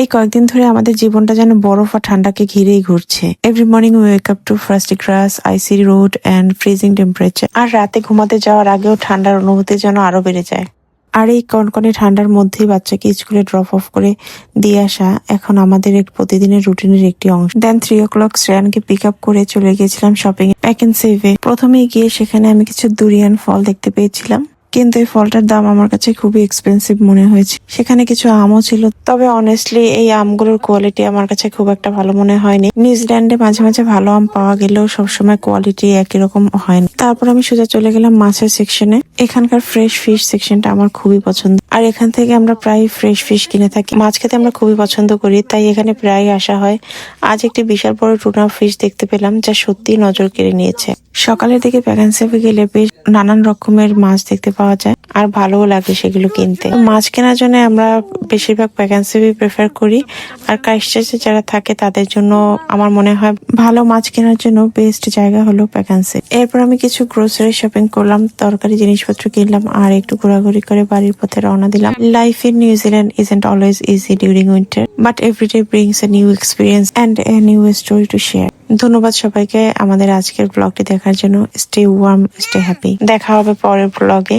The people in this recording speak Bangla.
এই কয়েকদিন ধরে আমাদের জীবনটা যেন বরফ আর ঠান্ডাকে ঘিরেই ঘুরছে। Every morning we wake up to frosty grass, icy road and freezing temperature. আর রাতে ঘুমাতে যাওয়ার আগেও ঠান্ডার অনুভূতি যেন আরো বেড়ে যায়। আর এই কনকনে ঠান্ডার মধ্যেই বাচ্চাকে স্কুলে ড্রপ অফ করে দিয়ে আসা এখন আমাদের এক প্রতিদিনের রুটিনের একটি অংশ। দেন 3 o'clock শ্রেয়ানকে পিক আপ করে চলে গিয়েছিলাম শপিং প্যাক এন্ড সেভে। প্রথমে গিয়ে সেখানে আমি কিছু দুরিয়ান ফল দেখতে পেয়েছিলাম, কিন্তু এই ফলটার দাম আমার কাছে খুবই এক্সপেন্সিভ মনে হয়েছে। সেখানে কিছু আমও ছিল, তবে অনেস্টলি এই আমগুলোর কোয়ালিটি আমার কাছে খুব একটা ভালো মনে হয়নি। নিউজিল্যান্ডে মাঝে মাঝে ভালো আম পাওয়া গেলেও সবসময় কোয়ালিটি একই রকম হয় না। তারপর আমি সোজা চলে গেলাম মাছের সেকশনে। এখানকার ফ্রেশ ফিশ সেকশনটা আমার খুবই পছন্দ, আর এখান থেকে আমরা প্রায় ফ্রেশ ফিশ কিনে থাকি। মাছ খেতে আমরা খুবই পছন্দ করি, তাই এখানে প্রায় আসা হয়। আজ একটি বিশাল বড় টুনা ফিশ দেখতে পেলাম, যা সত্যি নজর কেড়ে নিয়েছে। সকালের দিকে প্যাকেন্সেপে গেলে বেশ নানান রকমের মাছ দেখতে পাওয়া যায়, আর ভালোও লাগে সেগুলো কিনতে। মাছ কেনার জন্য আমরা বেশিরভাগ প্যাকেন্সেপই প্রেফার করি, আর ক্রাইস্টচার্চে যারা থাকে তাদের জন্য আমার মনে হয় ভালো মাছ কেনার জন্য বেস্ট জায়গা হলো প্যাকেন্সে। এরপর আমি কিছু গ্রোসারি শপিং করলাম, তরকারি জিনিসপত্র কিনলাম, আর একটু ঘোরাঘুরি করে বাড়ির পথে রওনা দিলাম। Life in New Zealand isn't always easy during winter, but every day brings a new experience and a new story to share. ধন্যবাদ সবাইকে আমাদের আজকের ব্লগটি দেখার জন্য। Stay warm, stay happy. দেখা হবে পরের ব্লগে।